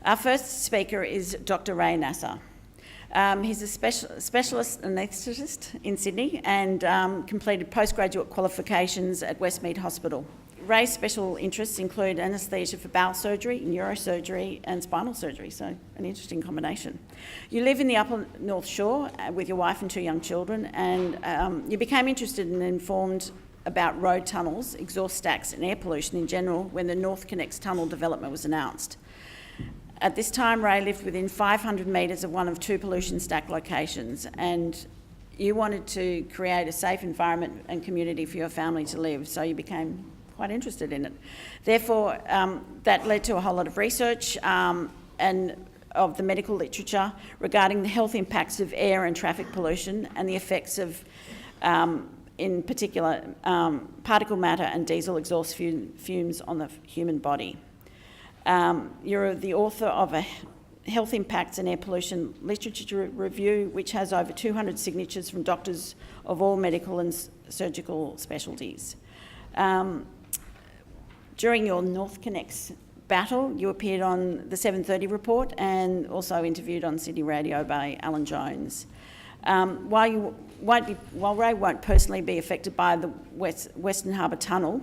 Our first speaker is Dr. Ray Nassar. He's a specialist anaesthetist in Sydney and completed postgraduate qualifications at Westmead Hospital. Ray's special interests include anaesthesia for bowel surgery, neurosurgery and spinal surgery, so an interesting combination. You live in the Upper North Shore with your wife and 2 young children, and you became interested and informed about road tunnels, exhaust stacks and air pollution in general when the NorthConnex tunnel development was announced. At this time, Ray lived within 500 metres of one of 2 pollution stack locations, and you wanted to create a safe environment and community for your family to live, so you became quite interested in it. Therefore, that led to a whole lot of research and of the medical literature regarding the health impacts of air and traffic pollution and the effects of, in particular, particle matter and diesel exhaust fumes on the human body. You're the author of a Health Impacts and Air Pollution Literature Review, which has over 200 signatures from doctors of all medical and surgical specialties. During your NorthConnex battle, you appeared on the 7:30 report and also interviewed on Sydney Radio by Alan Jones. While Ray won't personally be affected by the Western Harbour Tunnel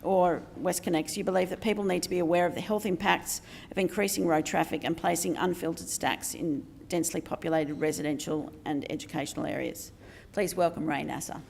or WestConnex, you believe that people need to be aware of the health impacts of increasing road traffic and placing unfiltered stacks in densely populated residential and educational areas. Please welcome Ray Nassar.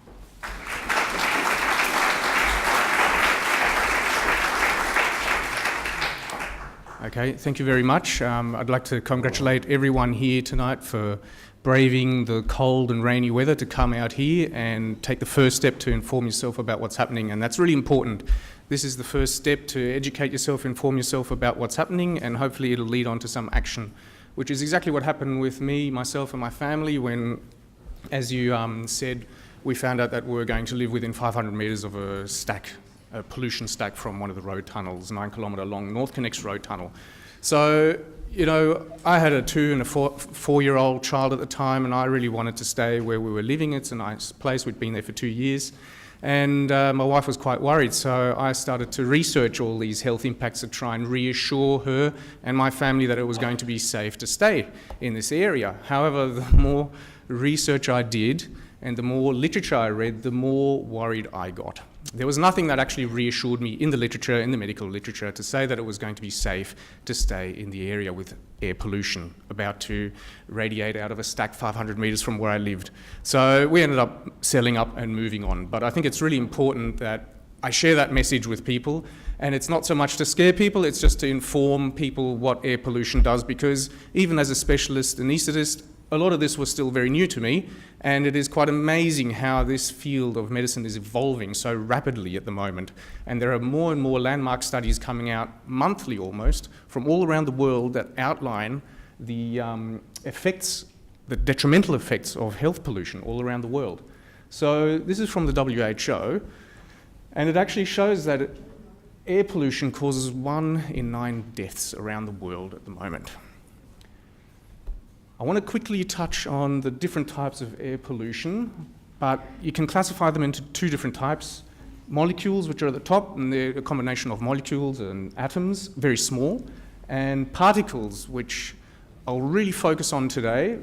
Okay, thank you very much. I'd like to congratulate everyone here tonight for braving the cold and rainy weather to come out here and take the first step to inform yourself about what's happening, and that's really important. This is the first step to educate yourself, inform yourself about what's happening, and hopefully it'll lead on to some action, which is exactly what happened with me, myself and my family when, as you said, we found out that we were going to live within 500 metres of a pollution stack from one of the road tunnels, 9 kilometre long NorthConnex road tunnel. So, you know, I had a 2 and a 4-year-old child at the time, and I really wanted to stay where we were living. It's a nice place. We'd been there for 2 years. And my wife was quite worried, so I started to research all these health impacts to try and reassure her and my family that it was going to be safe to stay in this area. However, the more research I did and the more literature I read, the more worried I got. There was nothing that actually reassured me in the literature, in the medical literature, to say that it was going to be safe to stay in the area with air pollution about to radiate out of a stack 500 metres from where I lived. So we ended up selling up and moving on. But I think it's really important that I share that message with people, and it's not so much to scare people, it's just to inform people what air pollution does, because even as a specialist anaesthetist, a lot of this was still very new to me, and it is quite amazing how this field of medicine is evolving so rapidly at the moment. And there are more and more landmark studies coming out monthly almost from all around the world that outline the effects, the detrimental effects of health pollution all around the world. So this is from the WHO, and it actually shows that air pollution causes 1 in 9 deaths around the world at the moment. I want to quickly touch on the different types of air pollution, but you can classify them into 2 different types. Molecules, which are at the top, and they're a combination of molecules and atoms, very small, and particles, which I'll really focus on today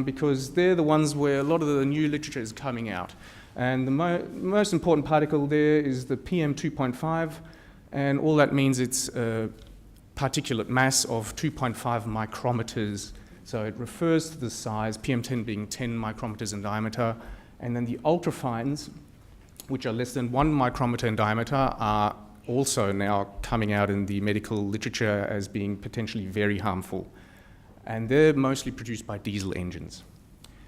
because they're the ones where a lot of the new literature is coming out. And the most important particle there is the PM2.5, and all that means it's a particulate mass of 2.5 micrometers. So it refers to the size, PM10 being 10 micrometers in diameter, and then the ultrafines, which are less than 1 micrometer in diameter, are also now coming out in the medical literature as being potentially very harmful. And they're mostly produced by diesel engines.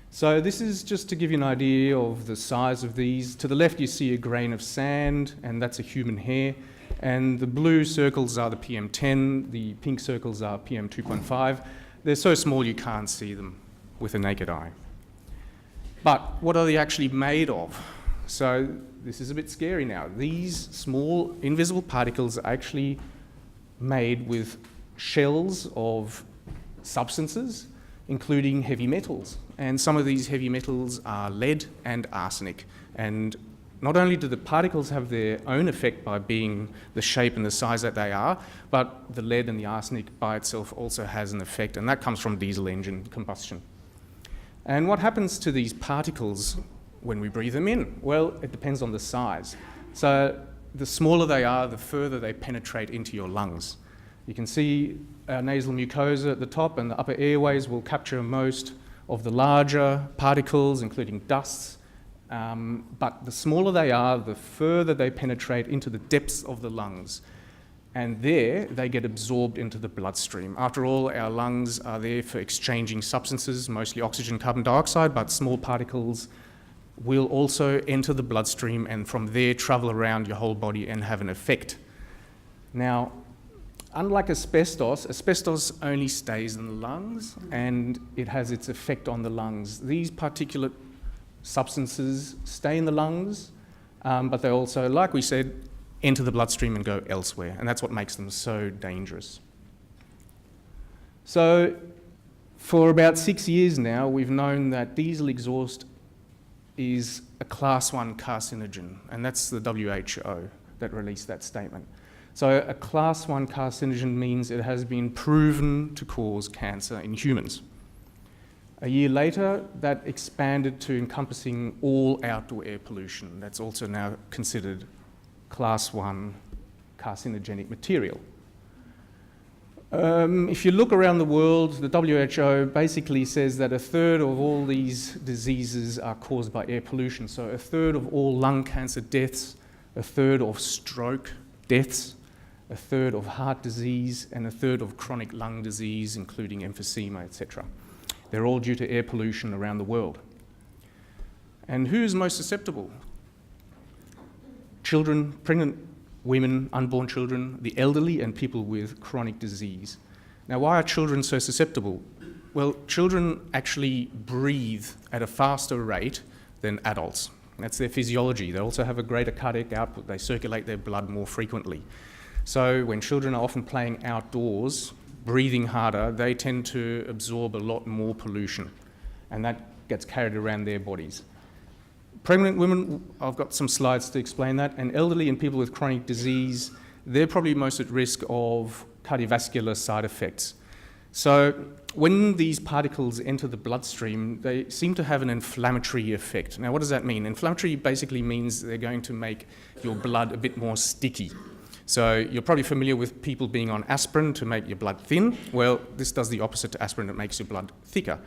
So this is just to give you an idea of the size of these. To the left you see a grain of sand, and that's a human hair. And the blue circles are the PM10, the pink circles are PM2.5. They're so small you can't see them with a naked eye. But what are they actually made of? So this is a bit scary now. These small invisible particles are actually made with shells of substances, including heavy metals. And some of these heavy metals are lead and arsenic. And not only do the particles have their own effect by being the shape and the size that they are, but the lead and the arsenic by itself also has an effect, and that comes from diesel engine combustion. And what happens to these particles when we breathe them in? Well, it depends on the size. So the smaller they are, the further they penetrate into your lungs. You can see our nasal mucosa at the top, and the upper airways will capture most of the larger particles, including dusts. But the smaller they are, the further they penetrate into the depths of the lungs. And there, they get absorbed into the bloodstream. After all, our lungs are there for exchanging substances, mostly oxygen, carbon dioxide, but small particles will also enter the bloodstream and from there travel around your whole body and have an effect. Now, unlike asbestos, asbestos only stays in the lungs and it has its effect on the lungs. These particulate substances stay in the lungs, but they also, like we said, enter the bloodstream and go elsewhere, and that's what makes them so dangerous. So, for about 6 years now, we've known that diesel exhaust is a class 1 carcinogen, and that's the WHO that released that statement. So a class 1 carcinogen means it has been proven to cause cancer in humans. A year later, that expanded to encompassing all outdoor air pollution. That's also now considered class 1 carcinogenic material. If you look around the world, the WHO basically says that 1/3 of all these diseases are caused by air pollution. So 1/3 of all lung cancer deaths, 1/3 of stroke deaths, 1/3 of heart disease, and 1/3 of chronic lung disease, including emphysema, etc. They're all due to air pollution around the world. And who's most susceptible? Children, pregnant women, unborn children, the elderly, and people with chronic disease. Now, why are children so susceptible? Well, children actually breathe at a faster rate than adults. That's their physiology. They also have a greater cardiac output. They circulate their blood more frequently. So when children are often playing outdoors, breathing harder, they tend to absorb a lot more pollution, and that gets carried around their bodies. Pregnant women, I've got some slides to explain that, and elderly and people with chronic disease, they're probably most at risk of cardiovascular side effects. So when these particles enter the bloodstream, they seem to have an inflammatory effect. Now, what does that mean? Inflammatory basically means they're going to make your blood a bit more sticky. So you're probably familiar with people being on aspirin to make your blood thin. Well, this does the opposite to aspirin. It makes your blood thicker.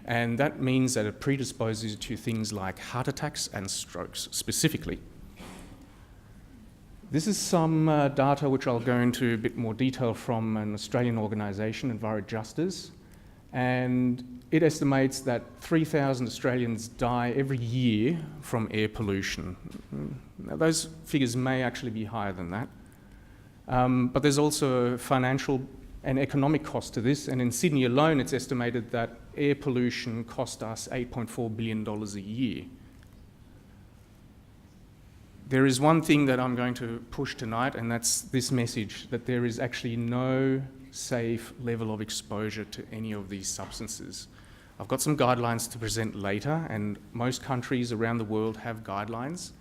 And that means that it predisposes you to things like heart attacks and strokes specifically. This is some data which I'll go into a bit more detail from an Australian organisation, EnviroJustice, and it estimates that 3,000 Australians die every year from air pollution. Now, those figures may actually be higher than that, but there's also a financial and economic cost to this, and in Sydney alone it's estimated that air pollution cost us $8.4 billion a year. There is one thing that I'm going to push tonight, and that's this message, that there is actually no safe level of exposure to any of these substances. I've got some guidelines to present later, and most countries around the world have guidelines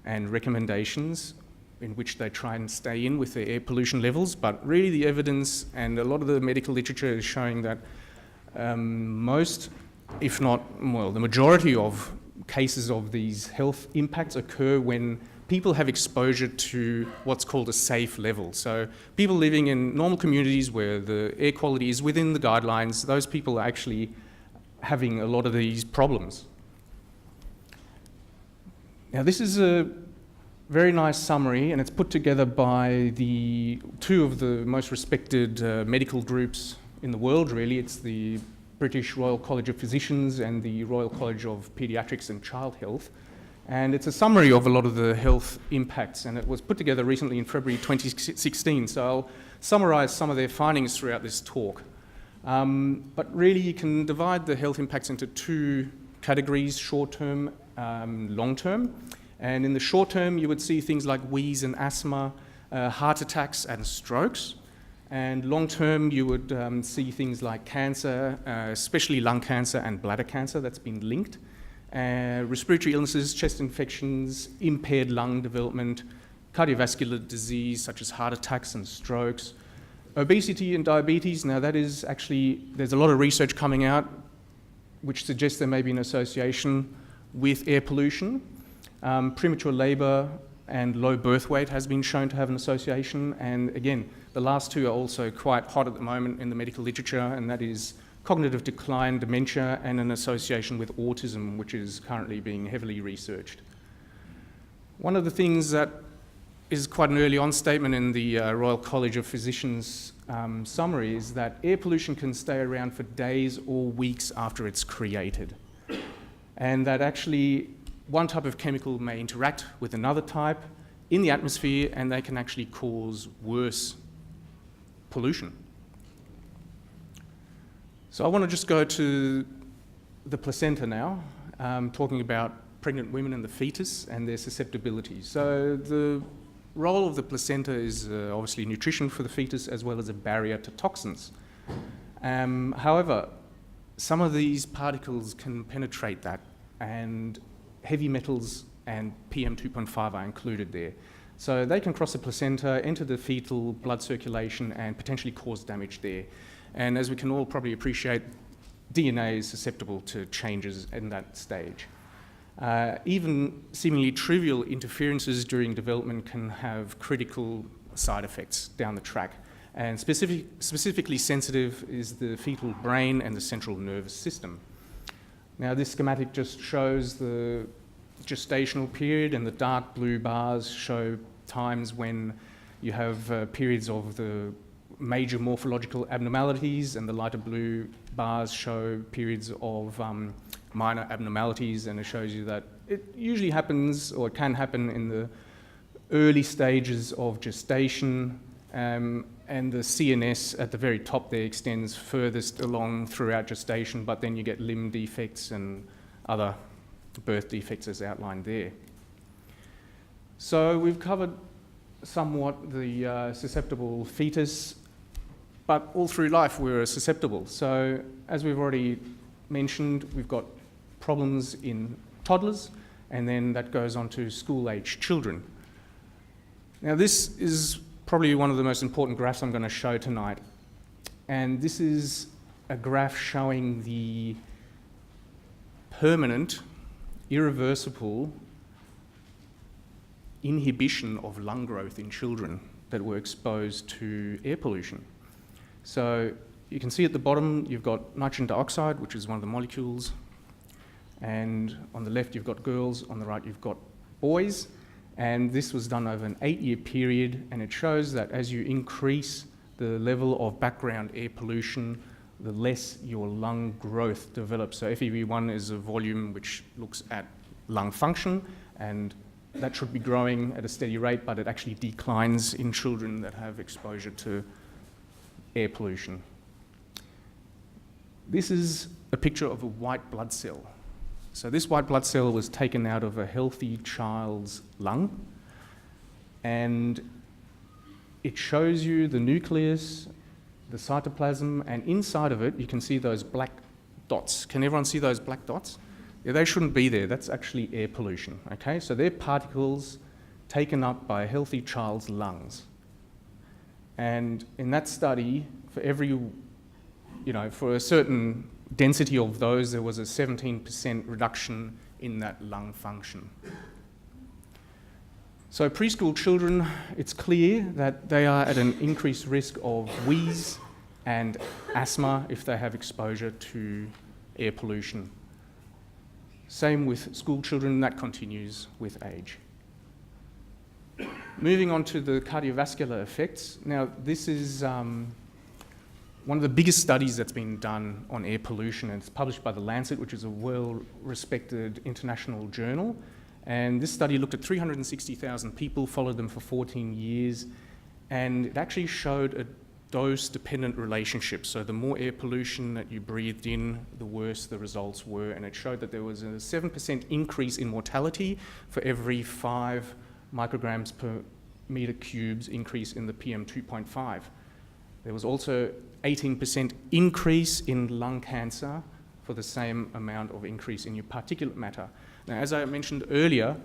and recommendations in which they try and stay in with their air pollution levels, but really the evidence and a lot of the medical literature is showing that most, if not, well, the majority of cases of these health impacts occur when people have exposure to what's called a safe level. So people living in normal communities where the air quality is within the guidelines, those people are actually having a lot of these problems. Now, this is a very nice summary, and it's put together by the two of the most respected medical groups in the world, really. It's the British Royal College of Physicians and the Royal College of Paediatrics and Child Health. And it's a summary of a lot of the health impacts, and it was put together recently in February 2016. So I'll summarise some of their findings throughout this talk. But really, you can divide the health impacts into two categories: short-term, long-term. And in the short term, you would see things like wheeze and asthma, heart attacks and strokes. And long term, you would see things like cancer, especially lung cancer and bladder cancer that's been linked. respiratory illnesses, chest infections, impaired lung development, cardiovascular disease such as heart attacks and strokes, obesity and diabetes. Now that is actually, there's a lot of research coming out which suggests there may be an association with air pollution. Premature labour and low birth weight has been shown to have an association, and again, the last two are also quite hot at the moment in the medical literature, and that is cognitive decline, dementia, and an association with autism, which is currently being heavily researched. One of the things that is quite an early on statement in the Royal College of Physicians summary is that air pollution can stay around for days or weeks after it's created, and that actually one type of chemical may interact with another type in the atmosphere, and they can actually cause worse pollution. So I want to just go to the placenta now, talking about pregnant women and the fetus and their susceptibility. So the role of the placenta is obviously nutrition for the fetus as well as a barrier to toxins. However, some of these particles can penetrate that, and heavy metals and PM2.5 are included there. So they can cross the placenta, enter the fetal blood circulation, and potentially cause damage there. And as we can all probably appreciate, DNA is susceptible to changes in that stage. Even seemingly trivial interferences during development can have critical side effects down the track. And specifically sensitive is the fetal brain and the central nervous system. Now, this schematic just shows the gestational period, and the dark blue bars show times when you have periods of the major morphological abnormalities, and the lighter blue bars show periods of minor abnormalities, and it shows you that it usually happens, or it can happen, in the early stages of gestation, and the CNS at the very top there extends furthest along throughout gestation, but then you get limb defects and other birth defects as outlined there. So we've covered somewhat the susceptible fetus, but all through life we're susceptible. So as we've already mentioned, we've got problems in toddlers, and then that goes on to school-age children. Now this is probably one of the most important graphs I'm going to show tonight, and this is a graph showing the permanent, irreversible inhibition of lung growth in children that were exposed to air pollution. So you can see at the bottom you've got nitrogen dioxide, which is one of the molecules, and on the left you've got girls, on the right you've got boys, and this was done over an 8-year period, and it shows that as you increase the level of background air pollution, the less your lung growth develops. So FEV1 is a volume which looks at lung function, and that should be growing at a steady rate, but it actually declines in children that have exposure to air pollution. This is a picture of a white blood cell. So this white blood cell was taken out of a healthy child's lung, and it shows you the nucleus, the cytoplasm, and inside of it you can see those black dots. Can everyone see those black dots? Yeah, they shouldn't be there. That's actually air pollution, okay? So they're particles taken up by a healthy child's lungs. And in that study, for every, for a certain density of those, there was a 17% reduction in that lung function. So preschool children, it's clear that they are at an increased risk of wheeze and asthma if they have exposure to air pollution. Same with school children, that continues with age. Moving on to the cardiovascular effects. Now, this is one of the biggest studies that's been done on air pollution, and it's published by The Lancet, which is a well-respected international journal. And this study looked at 360,000 people, followed them for 14 years, and it actually showed a dose-dependent relationship. So the more air pollution that you breathed in, the worse the results were, and it showed that there was a 7% increase in mortality for every 5 micrograms per meter cubes increase in the PM2.5. There was also 18% increase in lung cancer for the same amount of increase in your particulate matter. Now, as I mentioned earlier,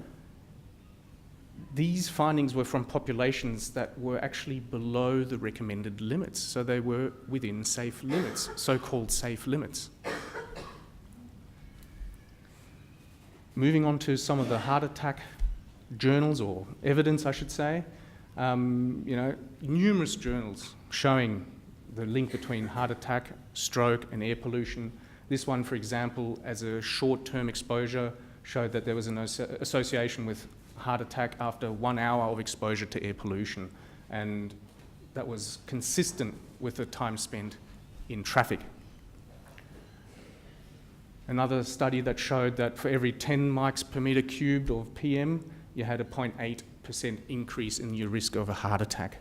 these findings were from populations that were actually below the recommended limits, so they were within safe limits, so-called safe limits. Moving on to some of the heart attack journals, or evidence I should say, numerous journals showing the link between heart attack, stroke and air pollution. This one, for example, as a short-term exposure, showed that there was an association with heart attack after 1 hour of exposure to air pollution, and that was consistent with the time spent in traffic. Another study that showed that for every 10 mics per metre cubed of PM, you had a 0.8% increase in your risk of a heart attack.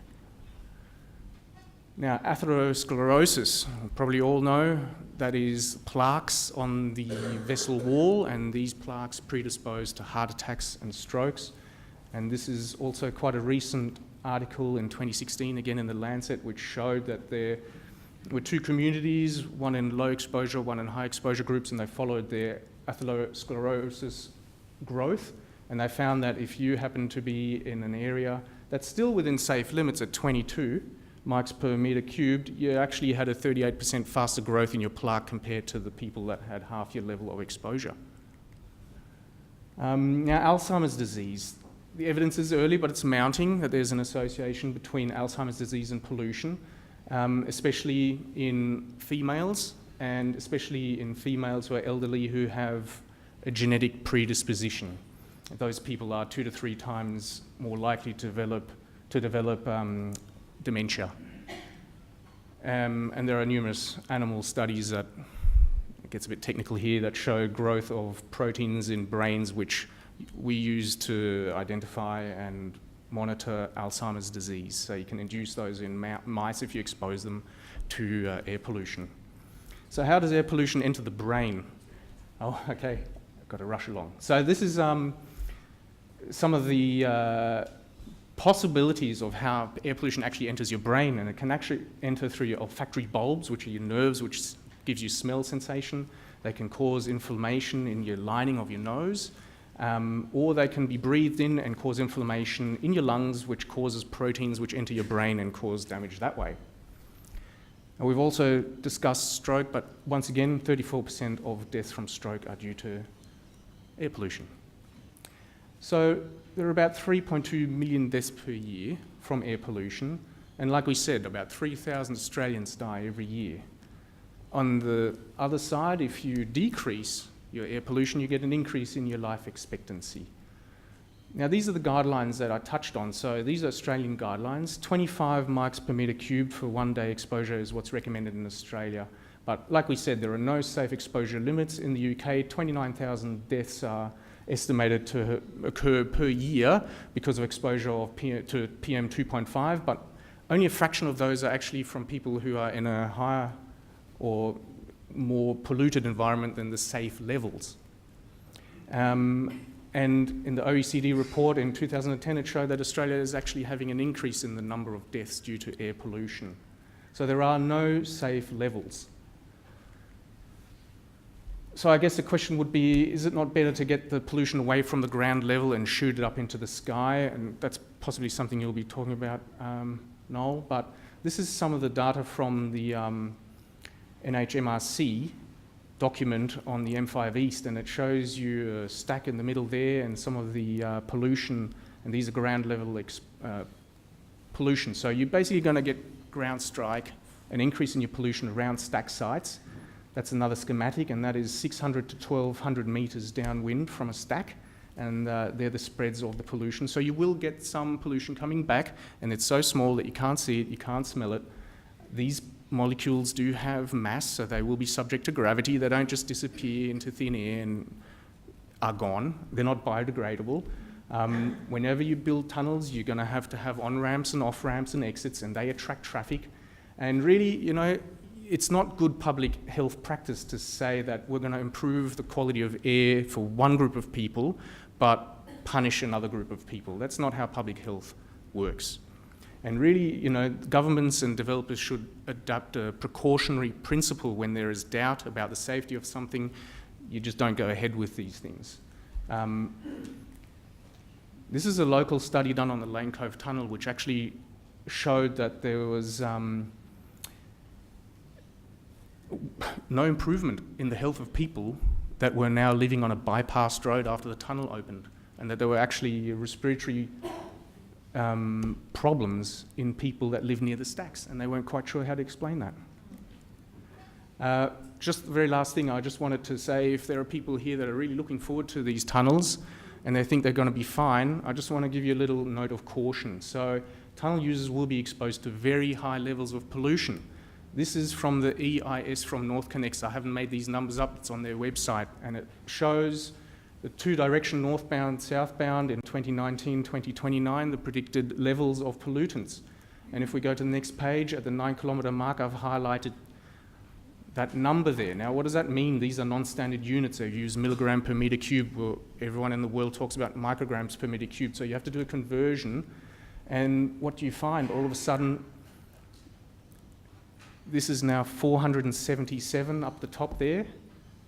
Now, atherosclerosis, you probably all know, that is plaques on the vessel wall, and these plaques predispose to heart attacks and strokes. And this is also quite a recent article in 2016, again in the Lancet, which showed that there were two communities, one in low exposure, one in high exposure groups, and they followed their atherosclerosis growth. And they found that if you happen to be in an area that's still within safe limits at 22 mics per metre cubed, you actually had a 38% faster growth in your plaque compared to the people that had half your level of exposure. Now, Alzheimer's disease. The evidence is early, but it's mounting that there's an association between Alzheimer's disease and pollution, especially in females, and especially in females who are elderly who have a genetic predisposition. Those people are 2 to 3 times more likely to develop dementia. And there are numerous animal studies that, it gets a bit technical here, that show growth of proteins in brains which we use to identify and monitor Alzheimer's disease. So you can induce those in mice if you expose them to air pollution. So how does air pollution enter the brain? Oh, okay, I've got to rush along. So this is some of the possibilities of how air pollution actually enters your brain, and it can actually enter through your olfactory bulbs, which are your nerves, which gives you smell sensation. They can cause inflammation in your lining of your nose, or they can be breathed in and cause inflammation in your lungs, which causes proteins which enter your brain and cause damage that way. And we've also discussed stroke, but once again, 34% of deaths from stroke are due to air pollution. So there are about 3.2 million deaths per year from air pollution, and like we said, about 3,000 Australians die every year. On the other side, if you decrease your air pollution, you get an increase in your life expectancy. Now, these are the guidelines that I touched on. So these are Australian guidelines. 25 mics per metre cubed for 1 day exposure is what's recommended in Australia. But like we said, there are no safe exposure limits in the UK. 29,000 deaths are estimated to occur per year because of exposure to PM 2.5, but only a fraction of those are actually from people who are in a higher or more polluted environment than the safe levels. And in the OECD report in 2010, it showed that Australia is actually having an increase in the number of deaths due to air pollution. So there are no safe levels. So I guess the question would be, is it not better to get the pollution away from the ground level and shoot it up into the sky? And that's possibly something you'll be talking about, Noel. But this is some of the data from the NHMRC document on the M5 East, and it shows you a stack in the middle there and some of the pollution, and these are ground level pollution. So you're basically going to get ground strike, an increase in your pollution around stack sites. That's another schematic, and that is 600 to 1,200 metres downwind from a stack, and they're the spreads of the pollution. So you will get some pollution coming back, and it's so small that you can't see it, you can't smell it. These molecules do have mass, so they will be subject to gravity. They don't just disappear into thin air and are gone. They're not biodegradable. Whenever you build tunnels, you're going to have on-ramps and off-ramps and exits, and they attract traffic. And really, you know, it's not good public health practice to say that we're going to improve the quality of air for one group of people, but punish another group of people. That's not how public health works. And really, you know, governments and developers should adopt a precautionary principle when there is doubt about the safety of something. You just don't go ahead with these things. This is a local study done on the Lane Cove Tunnel, which actually showed that there was no improvement in the health of people that were now living on a bypassed road after the tunnel opened, and that there were actually respiratory problems in people that live near the stacks, and they weren't quite sure how to explain that. Just the very last thing, I just wanted to say, if there are people here that are really looking forward to these tunnels and they think they're going to be fine, I just want to give you a little note of caution. So tunnel users will be exposed to very high levels of pollution. This is from the EIS from NorthConnex. I haven't made these numbers up, it's on their website, and it shows the two-direction northbound, southbound in 2019, 2029, the predicted levels of pollutants. And if we go to the next page, at the 9-kilometre mark, I've highlighted that number there. Now, what does that mean? These are non-standard units. They use milligram per metre cube. Well, everyone in the world talks about micrograms per metre cube, so you have to do a conversion. And what do you find? All of a sudden, this is now 477 up the top there,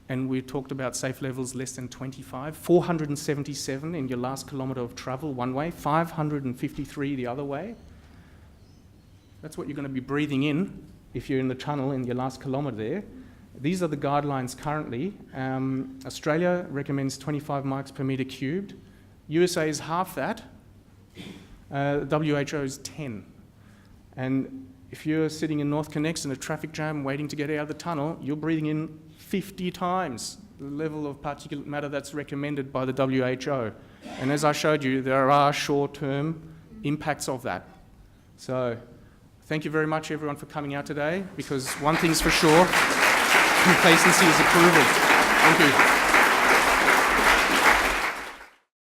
and we talked about safe levels less than 25. 477 in your last kilometre of travel one way, 553 the other way. That's what you're going to be breathing in if you're in the tunnel in your last kilometre there. These are the guidelines currently. Australia recommends 25 mics per metre cubed. USA is half that. WHO is 10. And if you're sitting in NorthConnex in a traffic jam waiting to get out of the tunnel, you're breathing in 50 times the level of particulate matter that's recommended by the WHO. And as I showed you, there are short-term impacts of that. So thank you very much, everyone, for coming out today, because one thing's for sure, complacency is approval. Thank you.